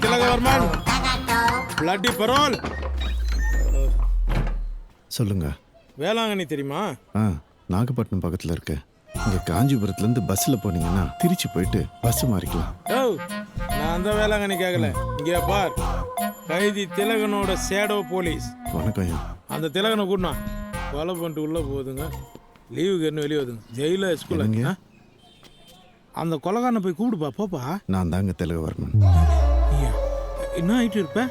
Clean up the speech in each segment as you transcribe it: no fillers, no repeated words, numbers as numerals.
திலகவர்மன் bloody parole. சொல்லுங்க. வேளாங்கண்ணி தெரியுமா? நாகப்பட்டினம் பக்கத்தில் இருக்க. இங்கே காஞ்சிபுரத்துலேருந்து பஸ்ஸில் போனீங்கன்னா திருச்சி போயிட்டு பஸ் மாறிக்கலாம். ஓ, நான் அந்த வேளாங்கண்ணி கேட்கல. இங்கே பார், கைதி திலகனோட சேடோ போலீஸ். வணக்கம் ஐயா. அந்த திலகனை கூடனா கொலை பண்ணிட்டு உள்ளே போகுதுங்க. லீவுக்கு என்ன வெளியே வருதுங்க. ஜெயிலில் ஸ்கூலுங்க. அந்த கொலைகாரனை போய் கூப்பிடுப்பா. போப்பா. நான் தாங்க திலகவர்மன். என்ன ஆகிட்டு இருப்பேன்?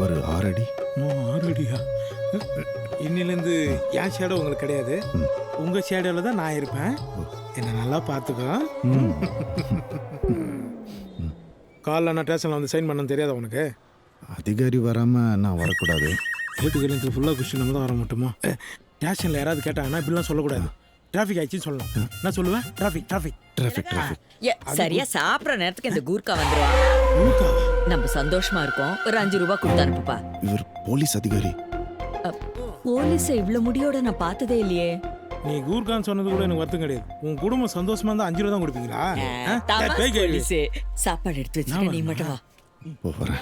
ஒரு 6 அடி. 6 அடியா? இன்னிலேருந்து என் ஷேடோ உங்களுக்கு கிடையாது. உங்கள் ஷேடோவில் தான் நான் இருப்பேன். என்னை நல்லா பார்த்துக்கோ. காலைல நான் ஸ்டேஷனில் வந்து சைன் பண்ண தெரியாதா உனக்கு? அதிகாரி வராமல் நான் வரக்கூடாது. வீட்டுக்கு கல்யாணத்தில் ஃபுல்லாக கொஸ்டின் நம்ம தான் வர மாட்டோமா? ஸ்டேஷனில் யாராவது கேட்டாங்கன்னா இப்படிலாம் சொல்லக்கூடாது. டிராஃபிக் ஆயிடுச்சுன்னு சொல்லணும். நான் சொல்லுவேன் டிராஃபிக் டிராஃபிக் டிராஃபிக் டிராஃபிக். சரியா சாப்பிட்ற நேரத்துக்கு இந்த கூர்க்கா வந்துருவா. நம்ம சந்தோஷமா இருக்கோம். ஒரு 5 ரூபாய் கொடுத்து அனுப்புப்பா. இவர் போலீஸ் அதிகாரி. போலீஸ இவ்வளவு முடியோட நான் பார்த்ததே இல்லையே. நீ கூர்கான்னு சொன்னது கூட எனக்கு வருத்தம் கிடையாது. உன் குடும்பம் சந்தோஷமா இருந்தா 5 ரூபா தான் கொடுப்பீங்களா? சாப்பாடு எடுத்து வச்சுக்க. நீ மட்டும் வா. போறேன்.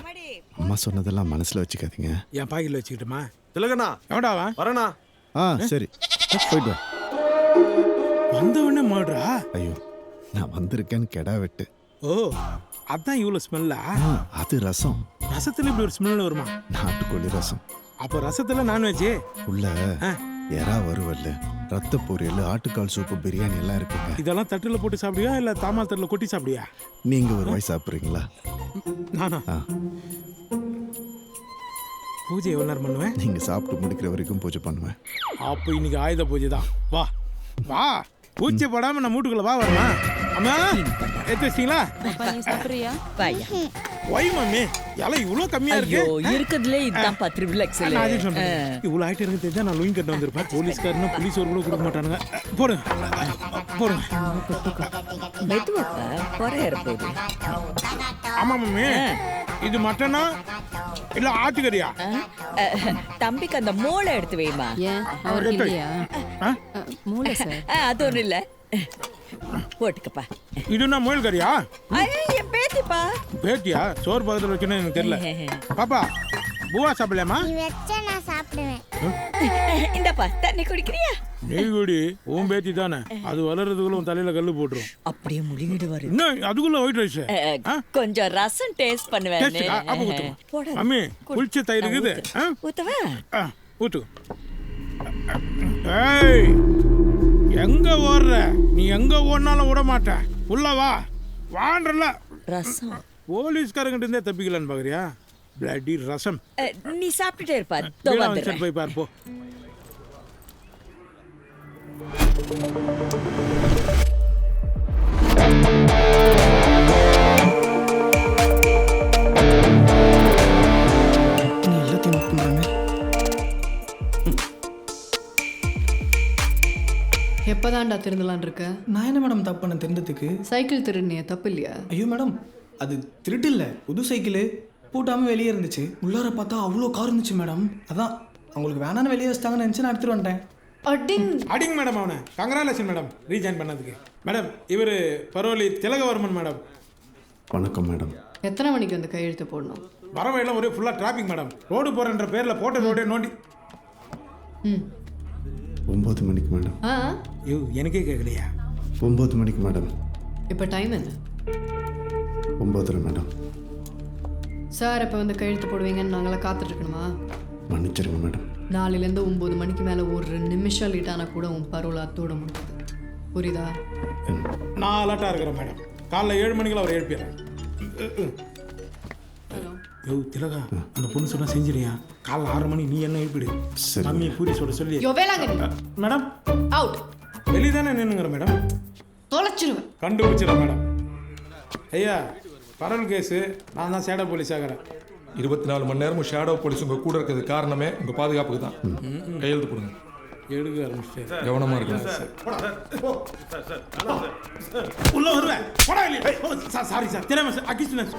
அம்மா சொன்னதெல்லாம் மனசுல வச்சுக்காதீங்க. என் பாக்கெட்ல வச்சுக்கிட்டுமா? திலகண்ணா எவடாவா வரண்ணா. சரி போயிட்டு வா. வந்தவொடனே மாடுறா. ஐயோ, நான் வந்திருக்கேன்னு கெடா வெட்டு. ஓ, அதான் இவ்வளவு ஸ்மெல்லா? அது ரசம். ரசத்துல இப்படி ஒரு ஸ்மெல் வருமா? நாட்டுக்கோழி ரசம். அப்ப ரசத்துல நான்வெஜ் உள்ள எறா வறுவல், ரத்த பொரியல், ஆட்டுக்கால் சூப்பு, பிரியாணி எல்லாம் இருக்குங்க. இதெல்லாம் தட்டுல போட்டு சாப்பிடுவியா இல்ல தாமால் தட்டுல கொட்டி சாப்பிடுவியா? நீங்க ஒரு வாய் சாப்பிடுறீங்களா? நானா? பூஜை எவ்வளவு நேரம் பண்ணுவேன்? நீங்க சாப்பிட்டு முடிக்கிற வரைக்கும் பூஜை பண்ணுவேன். அப்ப இன்னைக்கு ஆயுத பூஜை தான். வா வா, பூஜை போடாம நான் வீட்டுக்குள்ள வா. வரமா அம்மா? எடுத்து வச்சிட்டீங்களா? சாப்பிடுறியா? வாயா. ஒய் மம்மி, இலை இவ்வளோ கம்மியா இருக்கு. இருக்கிறதுலே இதுதான் 10 ரிலாக்ஸ். இவ்வளோ ஆயிட்டு இருக்கு தெரிஞ்சா நான் லூயின் கட்ட வந்திருப்பேன். போலீஸ்காரனா புலிஸ் ஒரு கூட கொடுக்க மாட்டானுங்க. போடுங்க போடுங்க. மெதுவாப்பா, குறையற போகுது. ஆமா மம்மி, இது மட்டனா இல்ல ஆட்டுக்கறியா? தம்பிக்கு அந்த மூளை எடுத்து வைமா. ஏன் அவருக்கு இல்லையா மூளை? சார் அது ஒண்ணு இல்ல, போட்டுக்கப்பா. இதுனா முயல் கறியா? என் பேத்திப்பா. பேத்தியா? சோறு பக்கத்துல வச்சுன்னு எனக்கு தெரியல. பாப்பா, பூவா சாப்பிடலாமா? நான் சாப்பிடுவேன். இந்தப்பா, தண்ணி குடிக்கிறியா? நீ குடி. உன் பேத்தி தானே, அது வளர்றதுக்குள்ள உன் தலையில கல்லு போட்டுரும். அப்படியே முழுங்கிடுவாரு. இன்னும் அதுக்குள்ள ஒயிட் ரைஸ் கொஞ்சம் ரசம் டேஸ்ட் பண்ணுவேன். அம்மி, புளிச்ச தயிர் இருக்குது. ஊத்தவா? ஊத்து. ஏய், எங்க ஓடுற நீ? எங்க ஓடினாலும் விட மாட்டேன். உள்ள வா. வாண்டல ரசம். போலீஸ்காரங்கிட்ட இருந்தே தப்பிக்கலான்னு பாக்குறியா? பிளடி ரசம். நீ சாப்பிட்டுட்டே இருப்பா. போய் பார்ப்போ. எப்பதான்டா திருந்தலான் இருக்க? நான் என்ன மேடம் தப்பு பண்ண திருந்ததுக்கு? சைக்கிள் திருடினியா? தப்பு இல்லையா? ஐயோ மேடம், அது திருட்டு இல்லை, புது சைக்கிள். பூட்டாமல் வெளியே இருந்துச்சு. உள்ளார பார்த்தா அவ்வளோ கார் இருந்துச்சு மேடம். அதான் அவங்களுக்கு வேணான்னு வெளியே வச்சிட்டாங்கன்னு நினச்சி நான் எடுத்துகிட்டு வந்துட்டேன். அடிங் மேடம் அவனை. கங்க்ராச்சுலேஷன் மேடம் ரீஜாயின் பண்ணதுக்கு. மேடம், இவர் பரோலி திலகவர்மன் மேடம். வணக்கம் மேடம். எத்தனை மணிக்கு வந்து கையெழுத்து போடணும்? வர வழியெல்லாம் ஒரே ஃபுல்லாக டிராஃபிக் மேடம். ரோடு போகிறன்ற பேரில் போட்ட ரோடே நோண்டி. 9 மணிக்கு மேடம். ஐயோ, எனக்கே கேட்கலையா? 9 மணிக்கு மேடம். இப்போ டைம் என்ன? 9:30 மேடம். சார் இப்போ வந்து கையெழுத்து போடுவீங்கன்னு நாங்களாம் காத்துட்ருக்கணுமா? மன்னிச்சிருங்க மேடம். நாளையிலேருந்து 9 மணிக்கு மேலே ஒரு நிமிஷம் லேட் ஆனால் கூட உன் பரோலை அத்தோட முடியாது. புரியுதா? நான் அலர்ட்டாக இருக்கிறேன் மேடம். காலைல 7 மணிக்கெல்லாம் அவர் எழுப்பிடுறேன். யோ திலகா, அந்த பொண்ணு சொன்னா செஞ்சிரியா? காலைல 6 மணி நீ என்ன எழுப்பிடு. மம்மி பூரி சொல்ல சொல்லி. Madam out. வெளியே தானே நின்னுங்கிற மேடம். தொலைச்சிருவேன். கண்டுபிடிச்சிடறேன் மேடம். ஐயா, பரவல் கேஸு. நான் தான் சேடோ போலீஸ் ஆகிறேன். 24 மணி நேரமும் ஷேடோ போலீஸ் உங்க கூட இருக்கிறது காரணமே உங்க பாதுகாப்புக்கு தான். கையெழுத்து போடுங்க. எடுக்க ஆரம்பிச்சிட்டேன். கவனமா இருக்கணும். உள்ள வருவேன். சாரி சார், தெரியாம அகிஸ்ட்.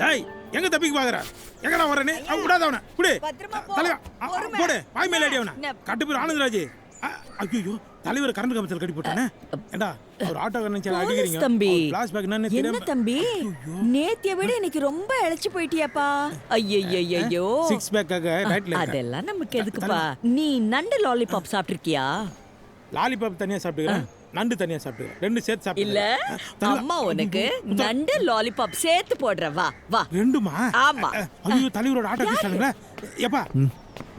ஏய், எங்க தப்பிக்கு பாக்குற எங்கடா வரனே விடாத அவனை குடு பத்திரமா போ. தலைவா பொறுமை. போடு வாய் மேல அடி அவனை நெ- கட்டு பேர் ஆனந்தராஜ் ஐயோ தலைவர் கரண்ட் கம்பத்தில் கட்டி போட்டானே ஏண்டா ஒரு ஆட்டோ கண்ணன் அடிக்கிறீங்க தம்பி பிளாஸ் பேக் என்னன்னு என்ன தெரியாம தம்பி நேத்திய விட இன்னைக்கு ரொம்ப இழைச்சு போயிட்டியாப்பா ஐயோ சிக்ஸ் பேக்காக ரைட்ல அதெல்லாம் நமக்கு எதுக்குப்பா நீ நண்டு லாலிபாப் சாப்பிட்டிருக்கியா லாலிபாப் தனியா சாப்பிட்டுக்கிறேன் நண்டு தனியா சாப்பிட்டுக்கிறேன் ரெண்டு சேர்த்து இல்ல சாப்பிட்டுக்கிறேன் அம்மா உனக்கு நண்டு லாலிபாப் சேர்த்து போடுற வா வா ரெண்டுமா ஆமா. ஐயோ தலைவரோட ஆட்டோ கிட்டானுங்களே எப்பா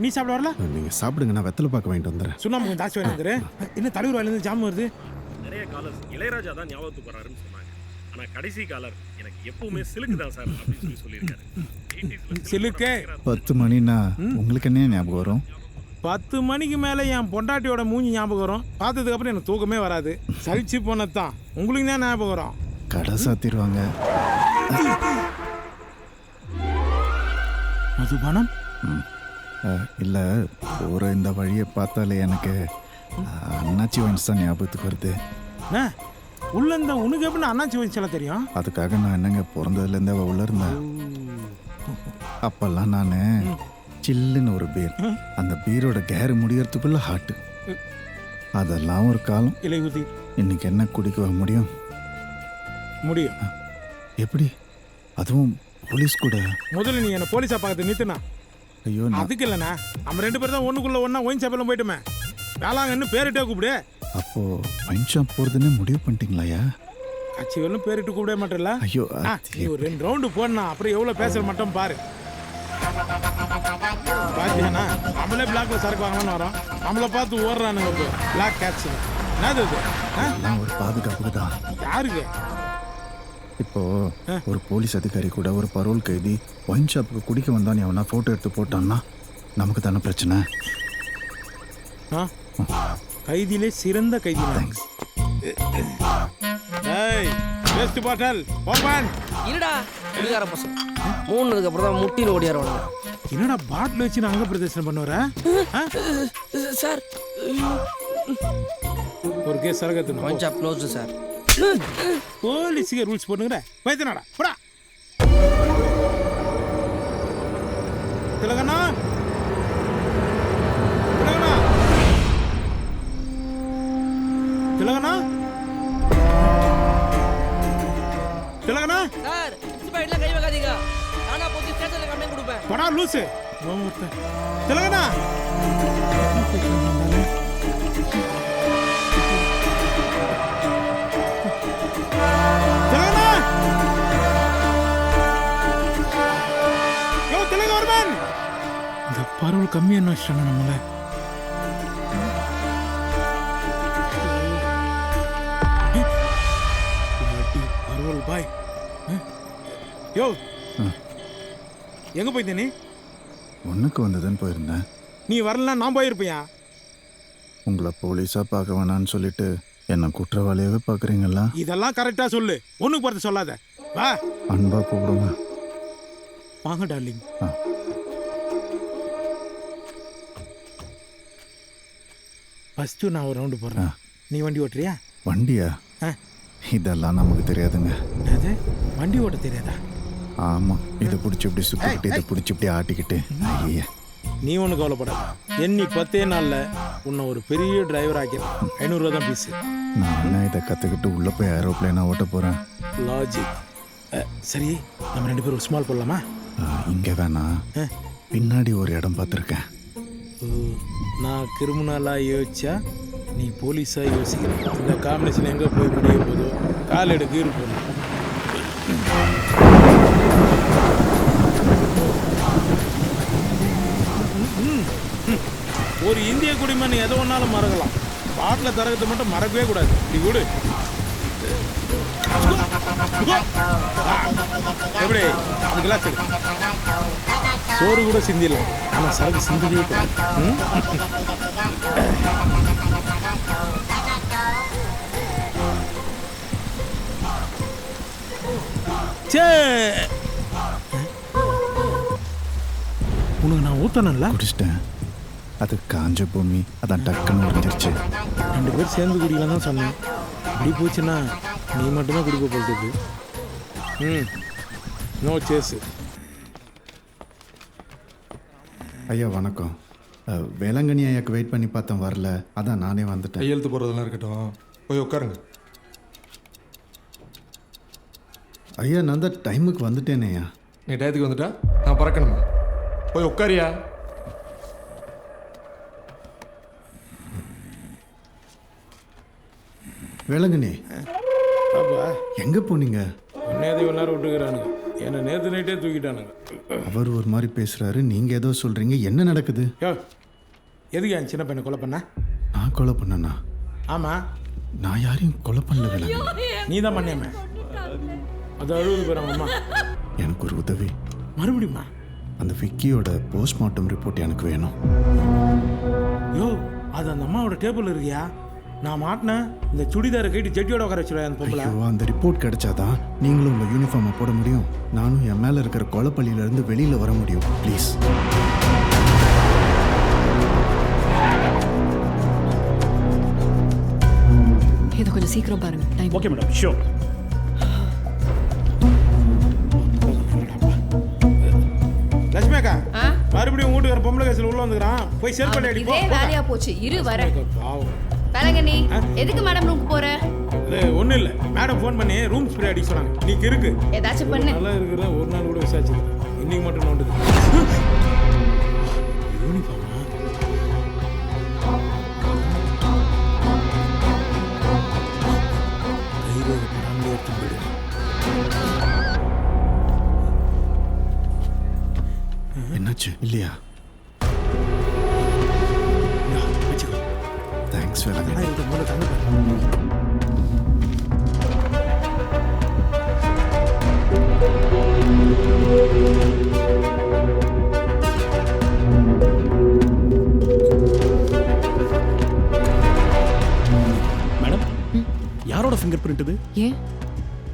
நீ சாப்பிட வரல நீங்கள் சாப்பிடுங்க, நான் வெத்தலை பார்க்க வாங்கிட்டு வந்துடுறேன். சுண்ணாம்பு கொஞ்சம் தாசி வாங்கிட்டு என்ன தலைவர் வாயிலிருந்து ஜாம் வருது நிறைய காலர் இளையராஜா தான் ஞாபகத்துக்கு வராருன்னு சொன்னாங்க. ஆனா கடைசி காலர் எனக்கு எப்பவுமே சிலுக்கு தான் சார் அப்படின்னு சொல்லியிருக்காரு. 80s ல சிலுக்கே 10 மணின்னா உங்களுக்கு என்ன ஞாபகம் வரும்? 10 மணிக்கு மேலே என் பொண்டாட்டியோட மூஞ்சி ஞாபகம் வரும் பார்த்ததுக்கு அப்புறம் எனக்கு தூக்கமே வராது சலிச்சு போனதான் உங்களுக்கு தான் ஞாபகம் வரும் கடை சாத்திடுவாங்க. மதுபானம் இல்லை, போகிற இந்த வழியை பார்த்தாலே எனக்கு அண்ணாச்சி வைன்ஸ் தான் ஞாபகத்துக்கு வருது. என்ன உள்ள இந்த உனக்கு எப்படின்னு அண்ணாச்சி வயசுல தெரியும் அதுக்காக நான் என்னங்க பிறந்ததுலேருந்தே உள்ள இருந்தேன். அப்போல்லாம் நான் சில்லுன்னு ஒரு பீர், அந்த பீரோட கேர் முடியறதுக்குள்ள ஹாட்டு. அதெல்லாம் ஒரு காலம். இல்லை ஊதி இன்னைக்கு என்ன குடிக்க முடியும்? முடியும் எப்படி? அதுவும் போலீஸ் கூட? முதல்ல நீ என்ன போலீஸா பார்க்கறது நிறுத்துனா ஐயோ, நான் அதுக்கு இல்லைண்ணா நம்ம 2 பேரும் தான் ஒண்ணுக்குள்ள ஒண்ணா ஒயின் சாப்பிடலாம் போயிட்டுமே வேளாங்கன்னு பேரிட்டே கூப்பிடு அப்போ வைன் ஷாப் போகிறதுன்னு முடிவு பண்ணிட்டீங்களாயா? கட்சி வரலும் பேரிட்டு கூப்பிடவே மாட்டேல்ல ஐயோ, நீ ஒரு 2 ரவுண்டு போடணும் அப்புறம் எவ்வளவு பேசுற மட்டும் பாரு பாத்தியாண்ணா நம்மளே பிளாக்ல சரக்கு வாங்கலாம்னு வரோம் நம்மளை பார்த்து ஓடுறானுங்க பிளாக் கேட்ஸ் என்னது இது எல்லாம் ஒரு பாதுகாப்புக்கு தான். யாருக்கு இப்போ ஒரு போலீஸ் அதிகாரி கூட ஒரு பரோல் கைதி ஒயின் ஷாப்புக்கு குடிக்க வந்தான் அவனா ஃபோட்டோ எடுத்து போட்டான்னா நமக்கு தானே பிரச்சனை. கைதியிலே சிறந்த கைதி வேஸ்ட் பாட்டல் ஓபன் இருடா இருக்கார பசங்க 3 அப்புறம் தான் முட்டின்னு ஓடியாருவாங்க. என்னடா பாட்டில் வச்சு நான் அங்க பிரதர்சனம் பண்ணுவர சார் ஒரு கேஸ் சரகத்து ஒயின் ஷாப் க்ளோஸ்டு சார். போலீஸுக்கு ரூல்ஸ் போடுங்கடா வைத்தனடா போடா திலகண்ணா திலகண்ணா திலகண்ணா திலகண்ணா சார் இன்ஸ்பெக்டர்ல கை வைக்காதீங்க. நானா போய் ஸ்டேஷன்ல கம்ப்ளைண்ட் கொடுப்பேன். போடா லூசு திலகண்ணா பரவல் கம்மியா வச்சிட்டாங்க நம்மள பரவல் பாய் யோ எங்க போயிட்ட நீ? ஒன்றுக்கு வந்ததுன்னு போயிருந்தேன். நீ வரலாம் நான் போயிருப்பியா? உங்களை போலீஸாக பார்க்க வேணான்னு சொல்லிட்டு என்ன குற்றவாளியாகவே பார்க்குறீங்களா? இதெல்லாம் கரெக்டா சொல்லு ஒண்ணுக்கு பார்த்து சொல்லாத வா அன்பா கூப்பிடுங்க. வாங்க டார்லிங். ஃபஸ்ட்டு நான் ஒரு ரவுண்டு போடுறேன் நீ வண்டி ஓட்டுறியா? வண்டியா? இதெல்லாம் நமக்கு தெரியாதுங்க. அது வண்டி ஓட்ட தெரியாதா? ஆமாம், இதை பிடிச்சி இப்படி சுற்றிக்கிட்டு இதை பிடிச்சி இப்படி ஆட்டிக்கிட்டு ஐயா. நீ ஒன்றும் கவலைப்படாத எண்ணி 10 நாளில் உன்னை ஒரு பெரிய டிரைவர் ஆக்கிறேன் 500 ரூபா தான் ஃபீஸு. நான் என்ன இதை கற்றுக்கிட்டு உள்ளே போய் ஏரோப்ளேனாக ஓட்ட போகிறேன்? லாஜிக். சரி நம்ம 2 பேரும் ஸ்மால் போடலாமா? இங்கே வேணாம், பின்னாடி ஒரு இடம் பார்த்துருக்கேன். நான் கிரிமினலாக யோசிச்சா நீ போலீஸாக யோசிக்கிறேன். இந்த காம்பினேஷன் எங்கே போய் முடிய போதோ கால் எடுக்க இருப்போம். ஒரு இந்திய குடிமகன் எதை ஒன்றாலும் மறக்கலாம், பாட்டில் தரகத்தை மட்டும் மறக்கவே கூடாது. நீ விடு எப்படி அதுக்கெல்லாம் சரி சோறு கூட சிந்திடலாம் ஆனால் சரக்கு சிந்ததே கூடாது. உனக்கு நான் ஊத்தணும்ல குடிச்சிட்டேன். அது காஞ்ச பூமி, அதான் டக்குன்னு உறிஞ்சிருச்சு. 2 பேர் சேர்ந்து குடிக்கலாம் தான் சொன்னேன். இப்படி போச்சுன்னா நீ மட்டும்தான் குடிக்க போகிறது. நோ சேஸு. ஐயா வணக்கம். வேளாங்கண்ணி ஐயாக்கு வெயிட் பண்ணி பார்த்தேன், வரல. அதான் நானே வந்துட்டேன். கையெழுத்து போடுறதெல்லாம் இருக்கட்டும், போய் உட்காருங்க. ஐயா நான் தான் டைமுக்கு வந்துட்டேனே ஐயா. நீ டயத்துக்கு வந்துட்டா நான் பறக்கணுமா? போய் உட்காரியா. வேளாங்கண்ணி பாப்பா எங்கே போனீங்க? நேற்று இவ்வளோ நேரம் விட்டுக்கிறானுங்க, என்னை நேற்று நைட்டே தூக்கிட்டானுங்க. அவர் ஒரு மாதிரி பேசுகிறாரு, நீங்கள் ஏதோ சொல்கிறீங்க. என்ன நடக்குது? யோ எதுக்கு என் சின்ன பையனை கொலை பண்ண? நான் கொலை பண்ணனா? ஆமாம், நான் யாரையும் கொலை பண்ணல வேளாங்கண்ணி. நீ தான் பண்ணியாம. அது அழுவது பேர் அம்மா. எனக்கு ஒரு உதவி. மறுபடியுமா? அந்த விக்கியோட போஸ்ட்மார்ட்டம் ரிப்போர்ட் எனக்கு வேணும். யோ அது அந்த அம்மாவோட டேபிள் இருக்கியா? நான் மாட்டினேன். இந்த சுடிதாரை கேட்டு ஜட்டியோட உட்கார வச்சுருவேன் அந்த பொம்பளை. ஐயோ, அந்த ரிப்போர்ட் கிடைச்சாதான் நீங்களும் உங்கள் யூனிஃபார்மை போட முடியும். நானும் என் மேலே இருக்கிற கொலைப்பள்ளியிலேருந்து வெளியில் வர முடியும். ப்ளீஸ். இதை கொஞ்சம் சீக்கிரம் பாருங்க. Time. Okay madam, sure. Lakshmi அக்கா, மறுபடியும் வீட்டுக்கார பொம்பளை கேஸில் உள்ள வந்துக்கிறான். போய் செல்படி அடி. இதே வேலையா போச்சு. இரு வர. பாவம். வேலங்கண்ணி, எதுக்கு மேடம் ரூமுக்கு போற? ஒன்றும் இல்லை, மேடம் ஃபோன் பண்ணி ரூம் ஸ்ப்ரே அடிக்க சொன்னாங்க. நீக்கு இருக்கு ஏதாச்சும் பண்ணு. நல்லா இருக்கிற ஒரு நாள் கூட விசாரிச்சு இன்னைக்கு மட்டும் நோண்டுது. யூனிஃபார்மா? கைரோட படாமலே எடுத்து போயிடு. என்னாச்சு? இல்லையா? வச்சுக்கோ. தேங்க்ஸ் வேளாங்கண்ணி. இந்த மூளை தங்க. மேடம், யாரோட ஃபிங்கர் பிரிண்ட் இது? ஏன்?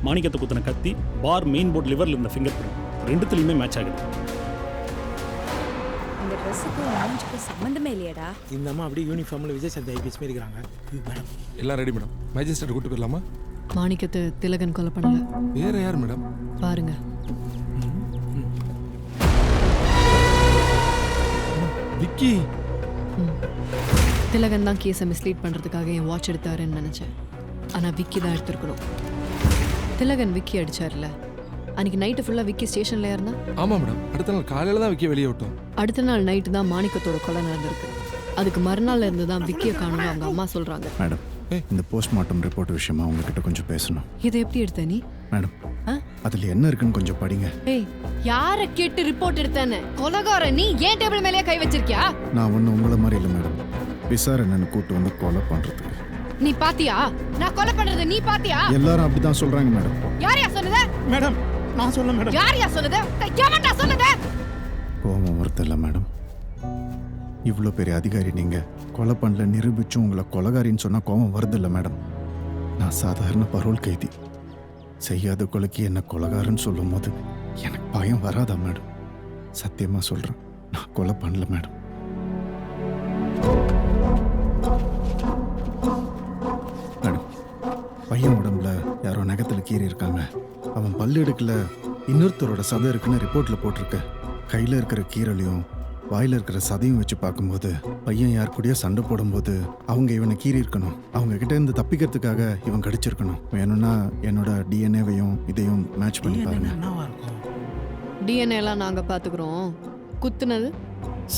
மாணிக்கத்தை குத்தின கத்தி, பார், மெயின் போர்ட் லிவரில் இருந்த ஃபிங்கர் பிரிண்ட் ரெண்டுத்துலையுமே மேட்ச் ஆகுது. இந்த ட்ரெஸ்ஸுக்கு மூஞ்சுக்கு சம்மந்தமே இல்லையடா. இந்த அம்மா அப்படியே யூனிஃபார்மில் விஜய் சந்தி ஐபிஎஸ் மாரி இருக்கிறாங்க. மேடம் எல்லாம் ரெடி மேடம். மேஜிஸ்ட்ரேட் கூட்டு போயிடலாமா? மாணிக்கத்தை திலகன் கொலை பண்ணல. வேற யார் மேடம்? பாருங்க. விக்கி. திலகன் தான் கேஸை மிஸ்லீட் பண்ணுறதுக்காக என் வாட்ச் எடுத்தாருன்னு நினச்சேன். ஆனால் விக்கி தான் எடுத்துருக்கணும். திலகன் விக்கி அடிச்சார்ல, அன்றைக்கி நைட்டு ஃபுல்லாக விக்கி ஸ்டேஷனில் இருந்தா. ஆமாம் மேடம், அடுத்த நாள் காலையில் தான் விக்கி வெளியே விட்டோம். அடுத்த நாள் நைட்டு தான் மாணிக்கத்தோட கொலை நடந்திருக்கு. அதுக்கு மறுநாள் இருந்து தான் விக்கியை காணும்னு அவங்க அம்மா சொல்கிறாங்க. மேடம், இந்த போஸ்ட்மார்ட்டம் ரிப்போர்ட் விஷயமா உங்ககிட்ட கொஞ்சம் பேசணும். இதை எப்படி எடுத்த நீ? மேடம், அதில் என்ன இருக்குன்னு கொஞ்சம் படிங்க. ஏய், யாரை கேட்டு ரிப்போர்ட் எடுத்தேன்னு? கொலைகார நீ ஏன் டேபிள் மேலேயே கை வச்சிருக்கியா? நான் ஒன்றும் உங்களை மாதிரி இல்லை மேடம். விசாரணைன்னு கூட்டு வந்து கொலை பண்ணுறதுக்கு. நீ பாத்தியா? நான் கொலை பண்றது நீ பாத்தியா? எல்லாரும் அப்படிதான் சொல்றாங்க மேடம். யாரையா சொன்னது? மேடம் நான் சொல்ல மேடம். யாரையா சொன்னது? கேமண்டா சொன்னது? கோபம் வருதில்ல மேடம். இவ்வளோ பெரிய அதிகாரி நீங்கள் கொலை பண்ணல நிரூபிச்சும் உங்களை கொலைகாரின்னு சொன்னால் கோபம் வருதில்ல மேடம். நான் சாதாரண பரோல் கைதி. செய்யாத கொலைக்கு என்ன கொலைகாரன்னு சொல்லும் போது எனக்கு பயம் வராதா மேடம்? சத்தியமாக சொல்கிறேன், நான் கொலை பண்ணல மேடம். மேடம், பையன் உடம்புல யாரோ நகத்தில் கீறி இருக்காங்க. அவன் பல்லு எடுக்கல, இன்னொருத்தரோட சதை இருக்குன்னு ரிப்போர்ட்டில் போட்டிருக்க. கையில் இருக்கிற கீரலையும் வாயில் இருக்கிற சதையும் வச்சு பார்க்கும்போது பையன் யார் கூடயோ சண்டை போடும்போது அவங்க இவனை கீறி இருக்கணும். அவங்க கிட்ட இருந்து தப்பிக்கிறதுக்காக இவன் கடிச்சிருக்கணும். வேணும்னா என்னோட டிஎன்ஏவையும் இதையும் மேட்ச் பண்ணி பாருங்க. என்னவா இருக்கும்? டிஎன்ஏ எல்லாம் நாங்க பாத்துக்கிறோம். குத்துனது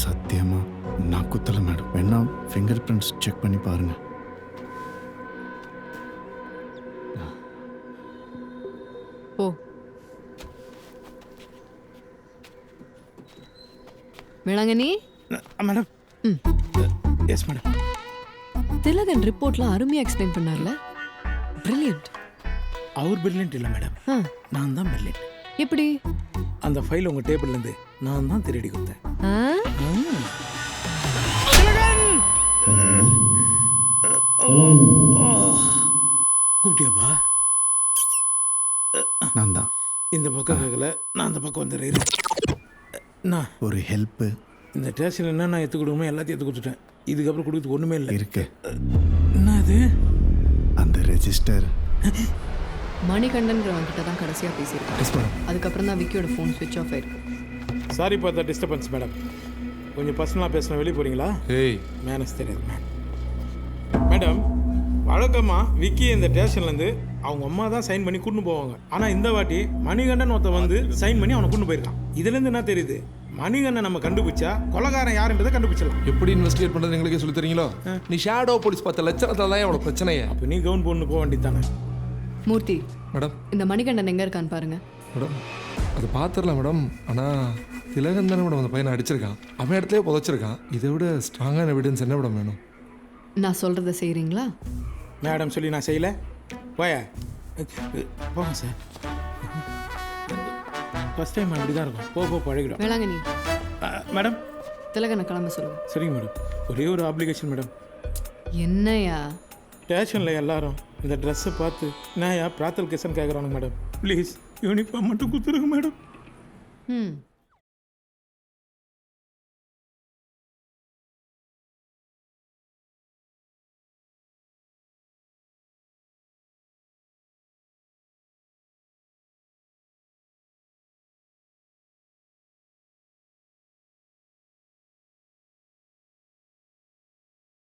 சத்தியமா நான் குத்தல மேடம். வேணா ஃபிங்கர் பிரிண்ட்ஸ் செக் பண்ணி பாருங்க. ஓ, Velankanni. Madam. Yes madam. Thilagan ரிப்போர்ட்லாம் அருமையா எக்ஸ்பிளைன் பண்ணார்ல. பிரில்லியன்ட். அவர் பிரில்லியன்ட் இல்லை மேடம், நான் தான் பிரில்லியன்ட். எப்படி? அந்த ஃபைல் உங்க டேபிள்ல இருந்து நான் தான் திருடி கொடுத்தேன். கூப்பிட்டியாப்பா? நான் தான். இந்த பக்கம் கேட்கல, நான் அந்த பக்கம் வந்துடுறேன். நான் ஒரு ஹெல்ப்பு. இந்த ஸ்டேஷன் என்ன நான் எடுத்து கொடுக்கணுமோ எல்லாத்தையும் எடுத்து கொடுத்துட்டேன். இதுக்கப்புறம் கொடுத்து ஒன்றுமே இல்லை. இருக்கு. என்ன அது? அந்த ரெஜிஸ்டர் மணிகண்டன்கிறவன் கிட்ட தான் கடைசியாக பேசியிருக்கேன். அதுக்கப்புறம் தான் விக்கியோட ஃபோன் ஸ்விட்ச் ஆஃப் ஆயிருக்கு. Sorry for the disturbance madam. கொஞ்சம் பர்சனலாக பேசணும், வெளியே போகிறீங்களா? ஏய் மேனஸ் தெரியாது மேடம். வழக்கமாக விக்கி இந்த ஸ்டேஷன்லேருந்து அவங்க அம்மா தான் சைன் பண்ணி கூட்டின்னு போவாங்க. ஆனால் இந்த வாட்டி மணிகண்டன் ஒருத்த வந்து சைன் பண்ணி அவனை கூட்டின்னு போயிருக்கான். இதுலேருந்து என்ன தெரியுது, மணிகண்டன் நம்ம கண்டுபிடிச்சா கொலைகாரன் யாருன்றதை கண்டுபிடிச்சிடலாம். எப்படி இன்வெஸ்டிகேட் பண்ணுறது எங்களுக்கே சொல்லி தரீங்களோ? நீ ஷேடோ போலீஸ் பார்த்த லட்சணத்தில் தான் எவ்வளோ பிரச்சனையே. அப்போ நீ கவுன் போட்டு போக வேண்டியது தானே? மூர்த்தி, மேடம் இந்த மணிகண்டன் எங்க இருக்கான்னு பாருங்க. மேடம் அது பார்த்துடலாம் மேடம். ஆனால் திலகன் தானே மேடம் அந்த பையனை அடிச்சிருக்கான், அவன் இடத்துலேயே புதைச்சிருக்கான். இதை விட ஸ்ட்ராங்கான எவிடன்ஸ் என்ன மேடம் வேணும்? நான் சொல்றத செய்றீங்களா? மேடம் சொல்லி நான் செய்யலை. போய போங்க சார். ஃபஸ்ட் டைம் அப்படி தான் இருக்கும். போக பழகிடும். வேளாங்கண்ணி, மேடம் திலகனை கிளம்ப சொல்லுங்க. சரிங்க மேடம். ஒரே ஒரு அப்ளிகேஷன் மேடம். என்னையா? ஸ்டேஷனில் எல்லாரும் இந்த ட்ரெஸ்ஸை பார்த்து நான் பிராத்தல் கிஷன் கேட்குறானுங்க மேடம். ப்ளீஸ் யூனிஃபார்ம் மட்டும் கொடுத்துருங்க மேடம்.